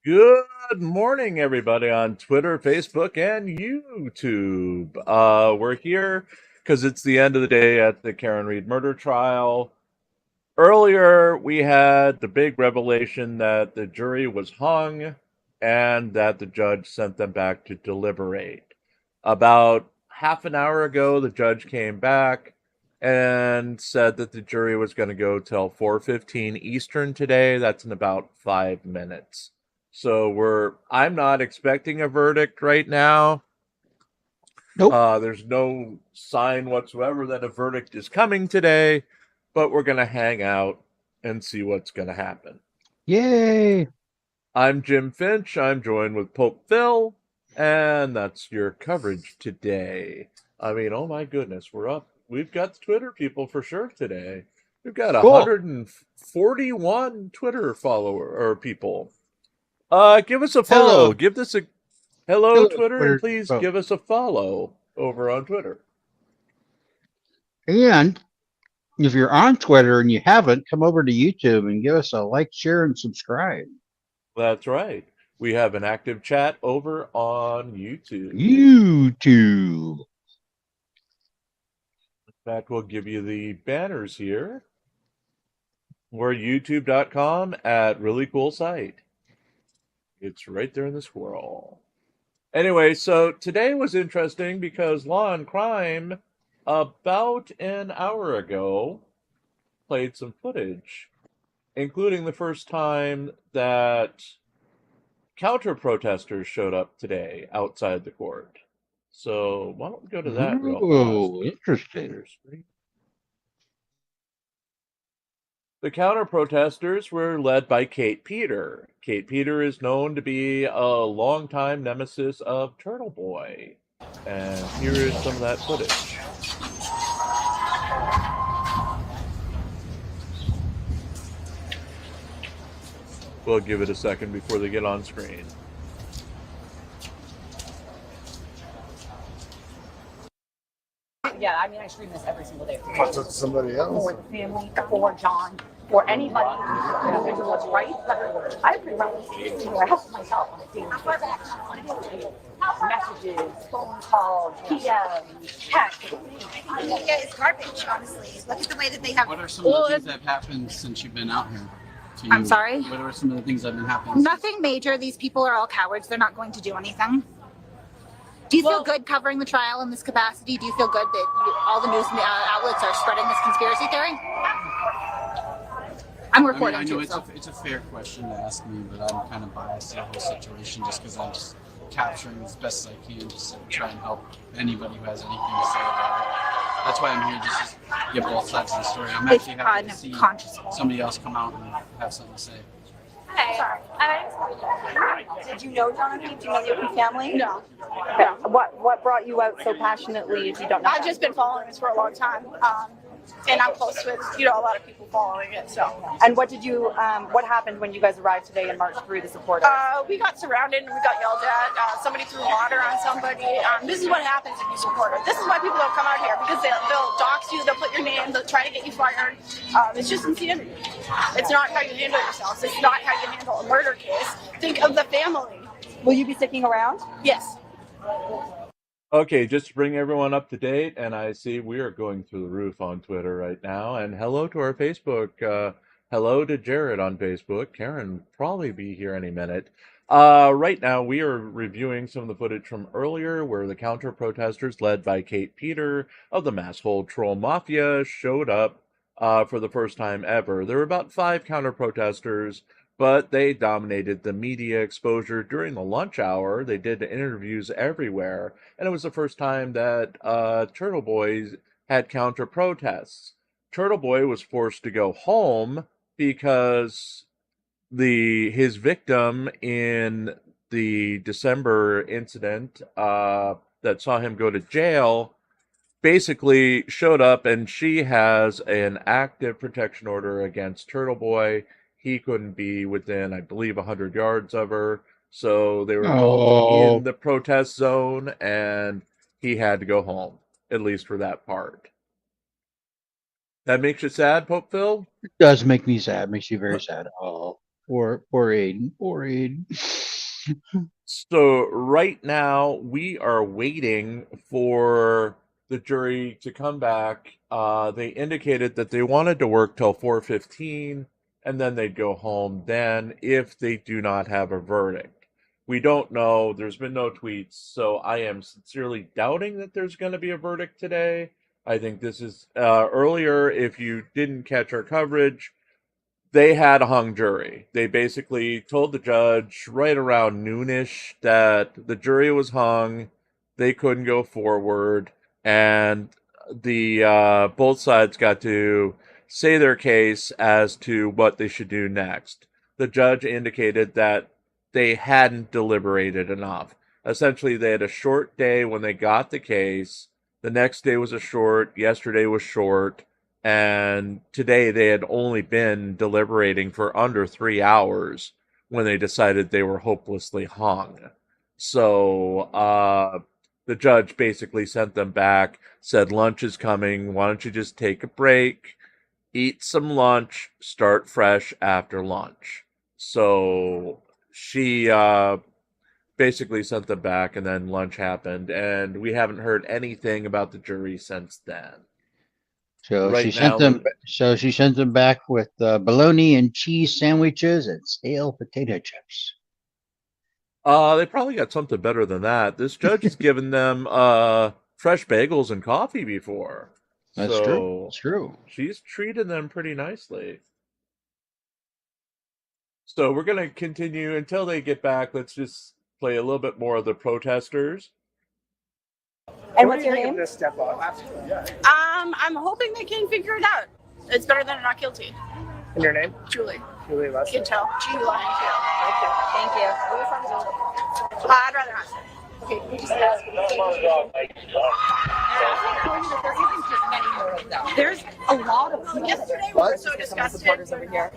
Good morning, everybody on Twitter, Facebook, and YouTube. We're here because it's the end of the day at the Karen Reed murder trial. Earlier, we had the big revelation that the jury was hung and that the judge sent them back to deliberate. About half an hour ago, the judge came back and said that the jury was going to go till 4:15 Eastern today. That's in about 5 minutes. So I'm not expecting a verdict right now. Nope. There's no sign whatsoever that a verdict is coming today, but we're going to hang out and see what's going to happen. Yay! I'm Jim Finch. I'm joined with Pope Phil, and that's your coverage today. I mean, oh my goodness, we're up. We've got the Twitter people for sure today. We've got Cool. 141 Twitter follower or people. Give us a follow. Hello. Give this a hello, Hello, Twitter, Twitter. and please Oh. give us a follow over on Twitter. And if you're on Twitter and you haven't, come over to YouTube and give us a like, share, and subscribe. That's right. We have an active chat over on YouTube. YouTube. In fact, we'll give you the banners here. We're youtube.com at really cool site. It's right there in the squirrel. Anyway, so today was interesting because Law and Crime, about an hour ago, played some footage, including the first time that counter-protesters showed up today outside the court. So why don't we go to that real fast? Oh, interesting. The counter-protesters were led by Kate Peter. Kate Peter is known to be a longtime nemesis of Turtle Boy. And here is some of that footage. We'll give it a second before they get on screen. Yeah, I mean, I stream this every single day. What's with somebody else? For the family, for John, for anybody who's what's right. I pretty much help myself on a daily basis. Messages, phone calls, PMs, texts. Yeah, it's garbage, honestly. Look at the way that they have. What are some of the things that have happened since you've been out here? I'm sorry? What are some of the things that have been happening? Nothing major. These people are all cowards. They're not going to do anything. Do you feel good covering the trial in this capacity? Do you feel good that all the news outlets are spreading this conspiracy theory? I'm reporting I know too. it's a fair question to ask me, but I'm kind of biased to the whole situation just because I'm just capturing as best as I can, just to try and help anybody who has anything to say about it. That's why I'm here, just to get both sides of the story. I'm actually happy to see somebody else come out and have something to say. Hey, did you know Jonathan? Do you know your family? No. Okay. What brought you out so passionately if you don't know? I've just been following this for a long time, and I'm close with a lot of people following it. So. And what happened when you guys arrived today and marched through the supporters? We got surrounded and we got yelled at. Somebody threw water on somebody. This is what happens if you support it. This is why people don't come out here, because they'll dox you, they'll put your name, they'll try to get you fired. It's just insanity. It's not how you handle yourselves. It's not how you handle a murder case. Think of the family. Will you be sticking around? Yes. Okay, just to bring everyone up to date, and I see we are going through the roof on Twitter right now. And hello to our Facebook. Hello to Jared on Facebook. Karen will probably be here any minute. Right now, we are reviewing some of the footage from earlier where the counter-protesters led by Kate Peter of the Masshold Troll Mafia showed up for the first time ever. There were about 5 counter-protesters, but they dominated the media exposure during the lunch hour. They did interviews everywhere, and it was the first time that Turtle Boy had counter-protests. Turtle Boy was forced to go home because his victim in the December incident that saw him go to jail basically showed up, and she has an active protection order against Turtle Boy. He couldn't be within, I believe, 100 yards of her. So they were in the protest zone, and he had to go home, at least for that part. That makes you sad, Pope Phil? It does make me sad. Makes you very sad. Oh, poor Aiden. Poor Aiden. So right now we are waiting for the jury to come back. They indicated that they wanted to work till 4:15 and then they'd go home then if they do not have a verdict. We don't know. There's been no tweets, so I am sincerely doubting that there's going to be a verdict today. I think this is earlier. If you didn't catch our coverage, they had a hung jury. They basically told the judge right around noonish that the jury was hung, they couldn't go forward, and the both sides got to say their case as to what they should do next. The judge indicated that they hadn't deliberated enough. Essentially, they had a short day when they got the case. The next day was a short. Yesterday was short. And today they had only been deliberating for under 3 hours when they decided they were hopelessly hung. So the judge basically sent them back, said, lunch is coming. Why don't you just take a break, eat some lunch, start fresh after lunch? So she basically sent them back, and then lunch happened, and we haven't heard anything about the jury since then. So Right she sent now, them. So she sent them back with bologna and cheese sandwiches and stale potato chips. they probably got something better than that. This judge has given them fresh bagels and coffee before. That's so true. That's true. She's treated them pretty nicely. So we're going to continue until they get back. Let's just play a little bit more of the protesters. And what's your name? This step up. I'm hoping they can figure it out. It's better than not guilty. And your name? Julie. Julie You Lester. can tell. G-U-I-N-Q. Thank you. I'd rather not say. Okay, we just asked for There's a lot of Yesterday we were so disgusted. over here.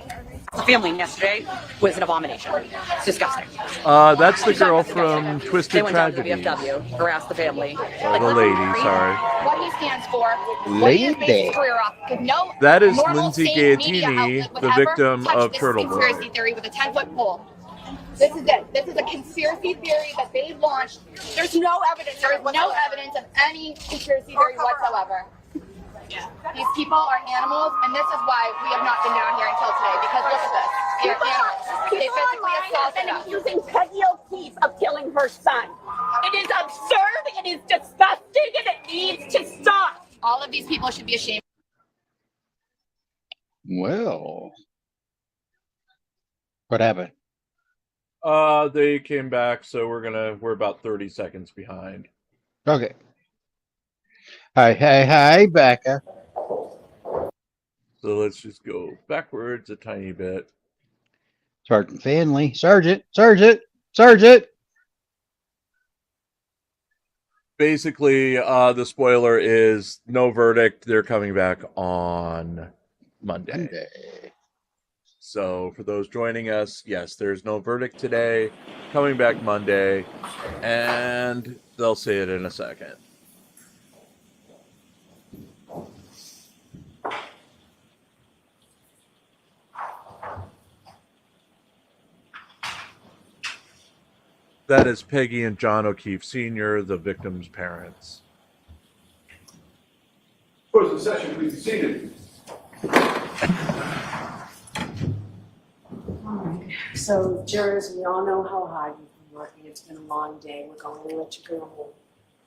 The family yesterday was an abomination. It's disgusting. That's the girl from They Twisted went down to the Tragedy. VFW, harassed the family. The lady, sorry. What he stands for, what he has based his career off. No That is normal Lindsay state media Gaetini, outlet would the ever victim touch of this Turtle conspiracy Boy. theory with a 10-foot pole. This is it. This is a conspiracy theory that they launched. There's no evidence. There is no evidence of any conspiracy theory whatsoever. These people are animals, and this is why we have not been down here until today. Because look at this. They're animals. They physically assaulted us. Using Peggy O'Keefe of killing her son. It is absurd, it is disgusting, and it needs to stop. All of these people should be ashamed. Well, what happened? They came back, so we're about 30 seconds behind. Okay. Hi, Becca. So let's just go backwards a tiny bit. Sergeant Fanley. Sergeant. Basically, the spoiler is no verdict. They're coming back on Monday. So for those joining us, yes, there's no verdict today. Coming back Monday, and they'll say it in a second. That is Peggy and John O'Keefe Sr., the victim's parents. Close the session, please be seated. All right. So, jurors, we all know how hard you've been working. It's been a long day. We're going to let you go home.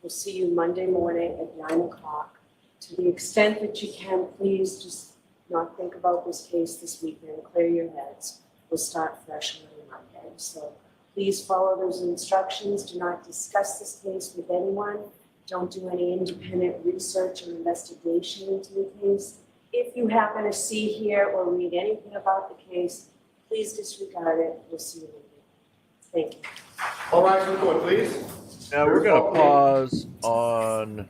We'll see you Monday morning at 9 o'clock. To the extent that you can, please just not think about this case this weekend. Clear your heads. We'll start fresh on Monday. So, please follow those instructions. Do not discuss this case with anyone. Don't do any independent research or investigation into the case. If you happen to see, hear, or read anything about the case, please disregard it. We'll see you later. Thank you. All rise for the court, please. Now we're going to pause on,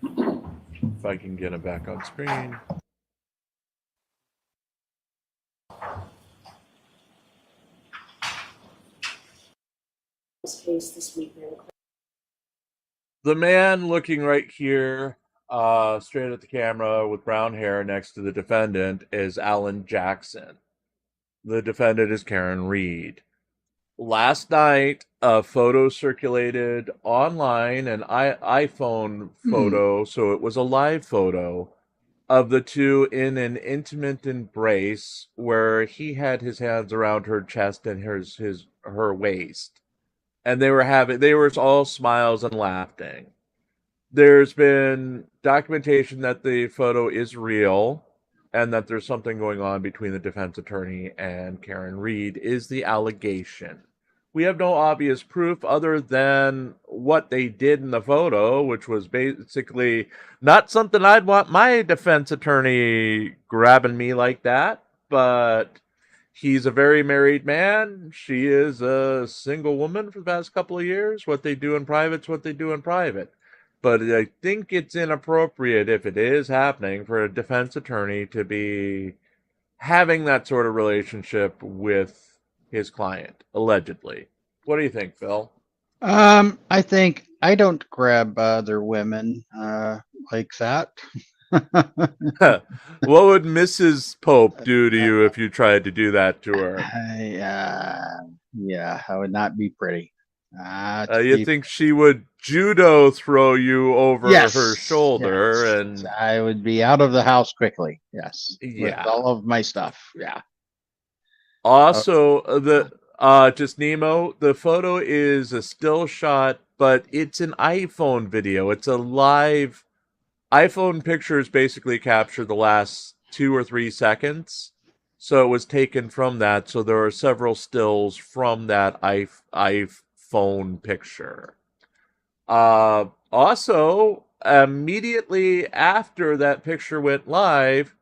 if I can get it back on screen. This case this weekend. The man looking right here, straight at the camera with brown hair next to the defendant is Alan Jackson. The defendant is Karen Reed. last night, a photo circulated online, an iPhone photo, so it was a live photo of the two in an intimate embrace where he had his hands around her chest and her waist. And they were all smiles and laughing. There's been documentation that the photo is real and that there's something going on between the defense attorney and Karen Reed, is the allegation. We have no obvious proof other than what they did in the photo, which was basically not something I'd want my defense attorney grabbing me like that, but he's a very married man. She is a single woman for the past couple of years. What they do in private's what they do in private. But I think it's inappropriate, if it is happening, for a defense attorney to be having that sort of relationship with his client, allegedly. What do you think, Phil? I think I don't grab other women like that. What would Mrs. Pope do to you if you tried to do that to her? Yeah, that would not be pretty. You think she would judo throw you over Yes, her shoulder, yes. and I would be out of the house quickly. Yes, with yeah. all of my stuff. Yeah. Also, just Nemo, the photo is a still shot, but it's an iPhone video. It's a live iPhone pictures basically capture the last 2 or 3 seconds. So it was taken from that. So there are several stills from that iPhone picture. Also, immediately after that picture went live,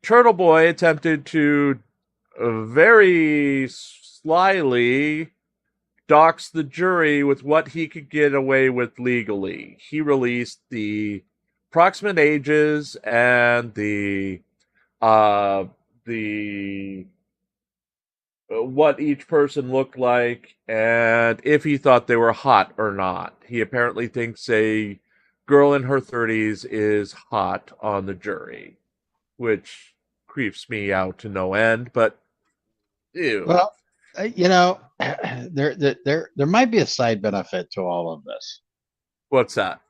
Turtle Boy attempted to very slyly dox the jury with what he could get away with legally. He released the approximate ages and the what each person looked like, and if he thought they were hot or not. He apparently thinks a girl in her 30s is hot on the jury, which creeps me out to no end, but ew. Well, there might be a side benefit to all of this. What's that?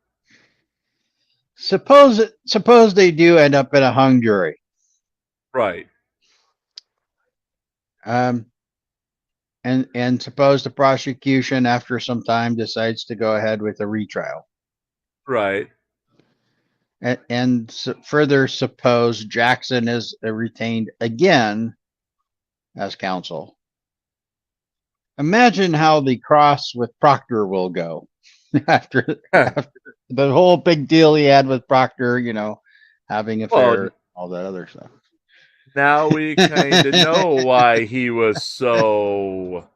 Suppose they do end up in a hung jury. Right. And suppose the prosecution, after some time, decides to go ahead with a retrial. Right. And further, suppose Jackson is retained again as counsel. Imagine how the cross with Proctor will go after the whole big deal he had with Proctor, having affair, all that other stuff. Now we kind of know why he was so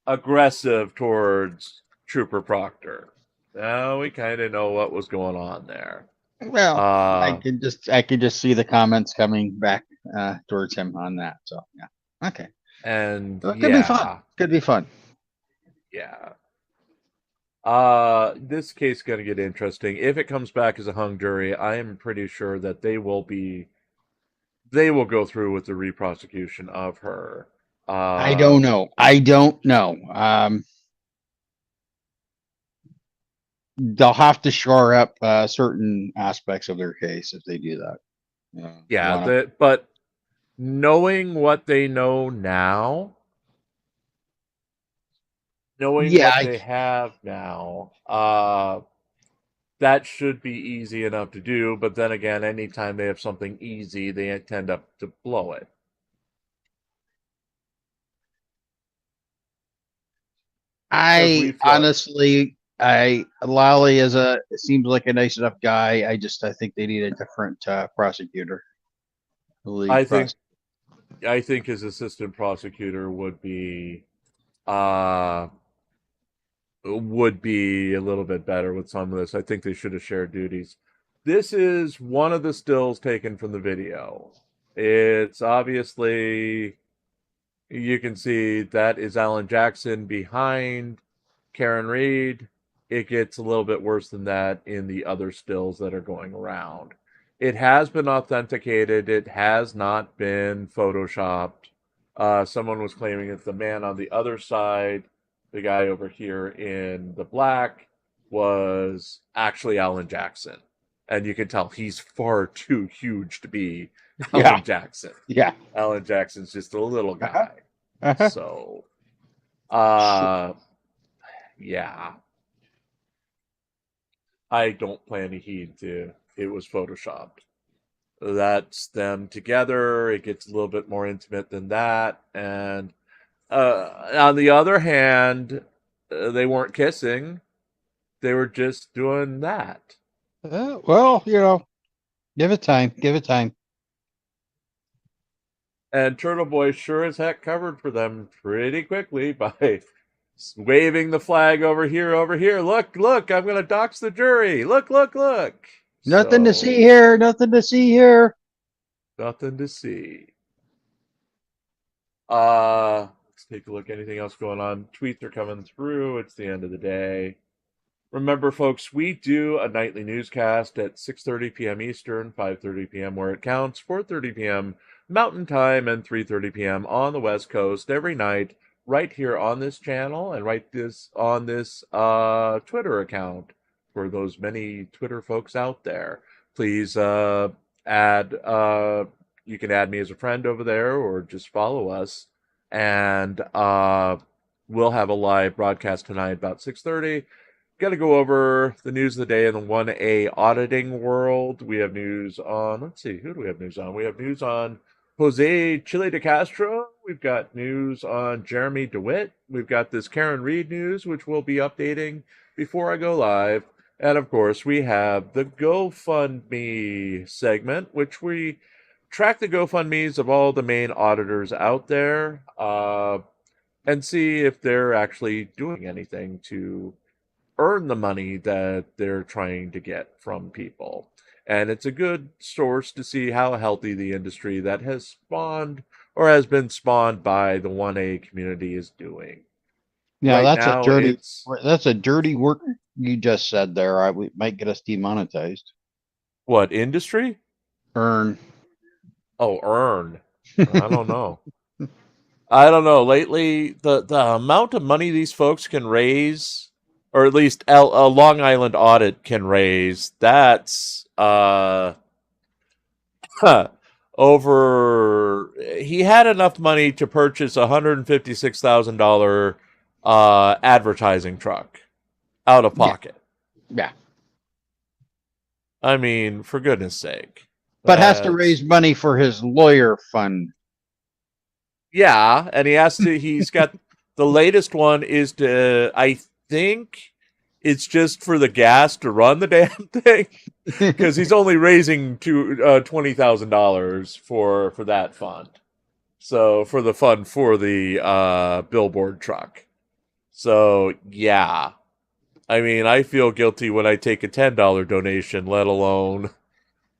aggressive towards Trooper Proctor. Now we kind of know what was going on there. Well, I can just see the comments coming back towards him on that. So yeah, okay. And so it could be fun. Could be fun. Yeah. This case is going to get interesting. If it comes back as a hung jury, I am pretty sure that they will go through with the re-prosecution of her. I don't know. They'll have to shore up certain aspects of their case if they do that. But knowing what they know now, what they have now, that should be easy enough to do. But then again, anytime they have something easy, they tend to blow it. Lally seems like a nice enough guy. I think they need a different prosecutor. I think his assistant prosecutor would be a little bit better with some of this. I think they should have shared duties. This is one of the stills taken from the video. It's obviously, you can see that is Alan Jackson behind Karen Reed. It gets a little bit worse than that in the other stills that are going around. It has been authenticated. It has not been photoshopped. Someone was claiming that the man on the other side, the guy over here in the black, was actually Alan Jackson. And you can tell he's far too huge to be Yeah. Alan Jackson. Yeah. Alan Jackson's just a little Uh-huh. guy. So, yeah. I don't play any heed to it was photoshopped. That's them together. It gets a little bit more intimate than that. And on the other hand, they weren't kissing. They were just doing that. Well, give it time. Give it time. And Turtle Boy sure as heck covered for them pretty quickly by waving the flag over here, over here. Look, look, I'm going to dox the jury. Look, look, look. Nothing to see here. Nothing to see here. Nothing to see. Let's take a look. Anything else going on? Tweets are coming through. It's the end of the day. Remember, folks, we do a nightly newscast at 6:30 p.m. Eastern, 5:30 p.m. where it counts, 4:30 p.m. Mountain Time, and 3:30 p.m. on the West Coast every night, right here on this channel and on this Twitter account for those many Twitter folks out there. Please add. You can add me as a friend over there, or just follow us, and we'll have a live broadcast tonight about 6:30. Got to go over the news of the day in the 1A auditing world. We have news on, let's see, who do we have news on? We have news on Jose Chile de Castro. We've got news on Jeremy DeWitt. We've got this Karen Reed news, which we'll be updating before I go live. And of course, we have the GoFundMe segment, which we track the GoFundMes of all the main auditors out there and see if they're actually doing anything to earn the money that they're trying to get from people. And it's a good source to see how healthy the industry that has spawned or has been spawned by the 1A community is doing. Yeah, Right that's now, a dirty word you just said there. We might get us demonetized. What industry? Earn. Oh, earn. I don't know. I don't know. Lately, the amount of money these folks can raise, or at least a Long Island audit can raise, that's over. He had enough money to purchase a $156,000 advertising truck out of pocket. Yeah. I mean, for goodness sake. But has to raise money for his lawyer fund. Yeah, and he's got the latest one is to, I think it's just for the gas to run the damn thing, because he's only raising $20,000 for that fund. So for the fund for the billboard truck. So yeah, I mean, I feel guilty when I take a $10 donation, let alone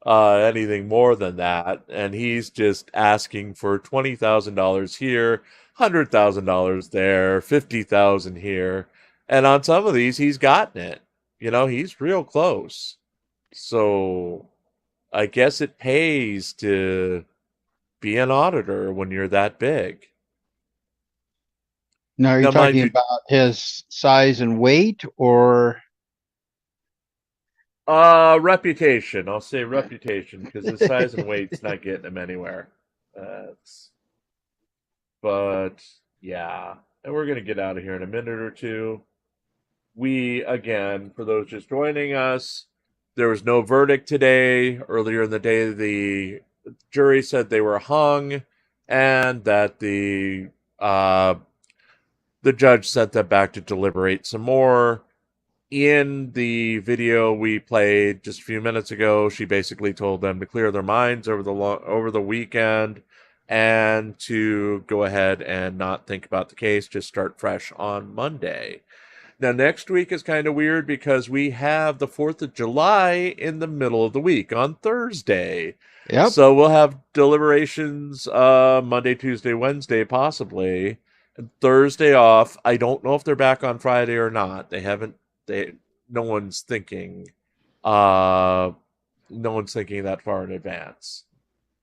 anything more than that. And he's just asking for $20,000 here, $100,000 there, $50,000 here. And on some of these, he's gotten it. He's real close. So I guess it pays to be an auditor when you're that big. Now, are you talking about his size and weight, or? Reputation. I'll say reputation, because his size and weight's not getting him anywhere. But yeah, and we're gonna get out of here in a minute or two. We, again, for those just joining us, there was no verdict today. Earlier in the day, the jury said they were hung, and that the judge sent them back to deliberate some more. In the video we played just a few minutes ago, she basically told them to clear their minds over the weekend and to go ahead and not think about the case, just start fresh on Monday. Now, next week is kind of weird because we have the 4th of July in the middle of the week on Thursday. Yep. So we'll have deliberations Monday, Tuesday, Wednesday, possibly. And Thursday off. I don't know if they're back on Friday or not. No one's thinking that far in advance.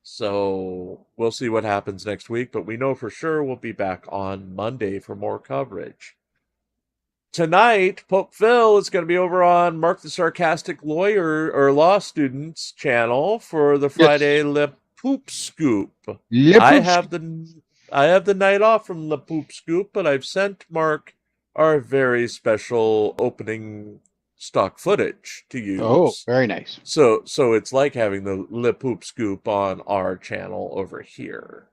So we'll see what happens next week, but we know for sure we'll be back on Monday for more coverage. Tonight, Pope Phil is going to be over on Mark the Sarcastic Lawyer or Law Student's channel for the Friday Le Poop Scoop. I have the night off from Le Poop Scoop, but I've sent Mark our very special opening stock footage to use. Oh, very nice. So it's like having the Le Poop Scoop on our channel over here.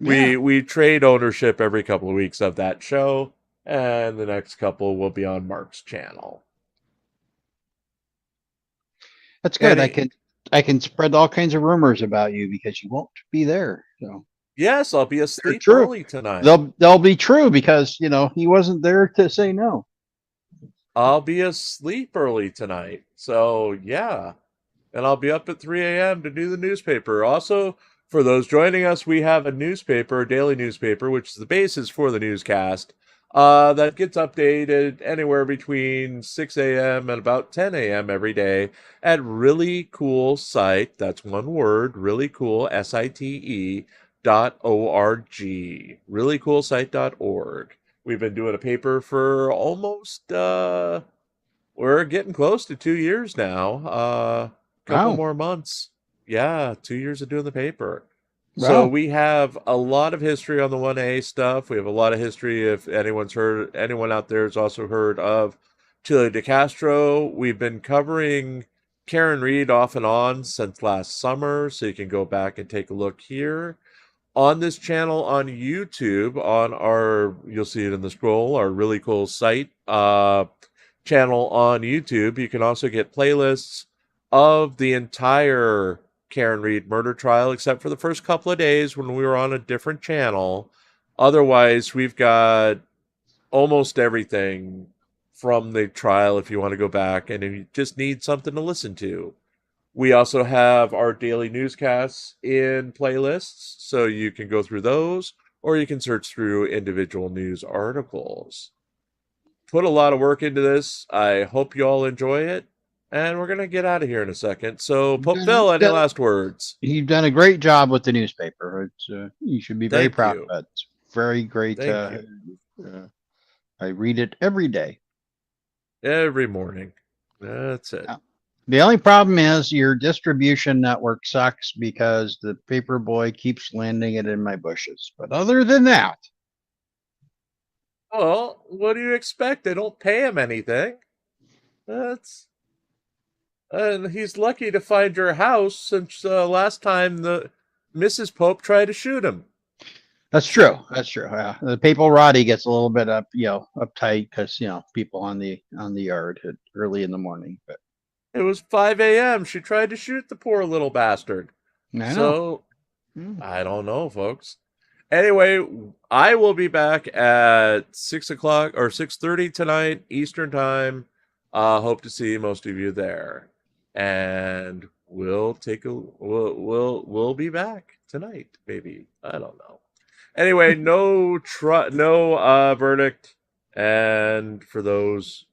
Yeah. We trade ownership every couple of weeks of that show, and the next couple will be on Mark's channel. That's good. I can spread all kinds of rumors about you because you won't be there. So yes, I'll be asleep true. early tonight. They'll be true because he wasn't there to say no. I'll be asleep early tonight. So yeah. And I'll be up at 3 a.m. to do the newspaper. Also, for those joining us, we have a newspaper, a daily newspaper, which is the basis for the newscast, that gets updated anywhere between 6 a.m. and about 10 a.m. every day at Really Cool Site. That's one word, Really Cool, SITE.org. Reallycoolsite.org. We've been doing a paper for almost, we're getting close to 2 years now. Couple more months. Yeah, 2 years of doing the paper. Wow. So we have a lot of history on the 1A stuff. We have a lot of history. If anyone out there has also heard of Chile de Castro. We've been covering Karen Reed off and on since last summer, so you can go back and take a look here. On this channel on YouTube, you'll see it in the scroll, our Really Cool Site channel on YouTube, you can also get playlists of the entire Karen Reed murder trial, except for the first couple of days when we were on a different channel. Otherwise, we've got almost everything from the trial if you want to go back and if you just need something to listen to. We also have our daily newscasts in playlists, so you can go through those, or you can search through individual news articles. Put a lot of work into this. I hope you all enjoy it. And we're going to get out of here in a second. So, Pope Phil, any last words? You've done a great job with the newspaper. You should be very proud of it. It's very great. I read it every day. Every morning. That's it. The only problem is your distribution network sucks because the paper boy keeps landing it in my bushes. But other than that. Well, what do you expect? They don't pay him anything. And he's lucky to find your house since last time the Mrs. Pope tried to shoot him. That's true. That's true. Yeah. The papal Roddy gets a little bit uptight because people on the yard early in the morning. But it was 5 a.m. She tried to shoot the poor little bastard. I don't know, folks. Anyway, I will be back at 6 o'clock or 6:30 tonight Eastern time. Hope to see most of you there. And we'll be back tonight, maybe. I don't know. Anyway, no verdict. And for those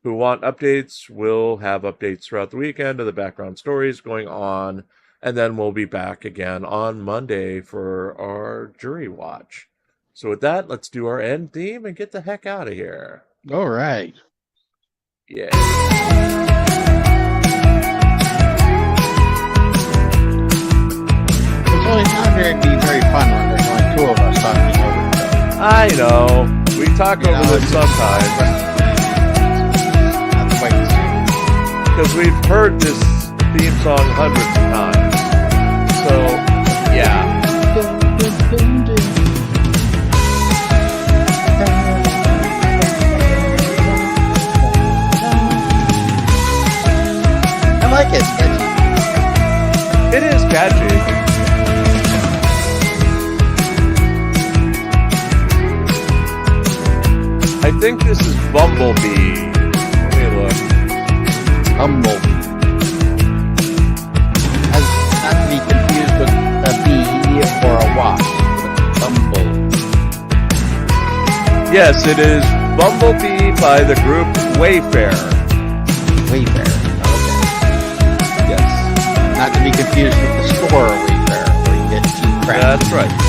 who want updates, we'll have updates throughout the weekend of the background stories going on. And then we'll be back again on Monday for our jury watch. So with that, let's do our end theme and get the heck out of here. All right. Yeah. It's not going to be very fun when there's only two of us talking over each other. I know. We talk over this sometimes. Not quite the same. Because we've heard this theme song hundreds of times. So, yeah. I like it. It is catchy. I think this is Bumblebee. Let me look. Bumblebee. Not to be confused with a bee or a wasp. Bumble. Yes, it is Bumblebee by the group Wayfair. Wayfair. Okay. Yes. Not to be confused with the store Wayfair, where crap. That's right.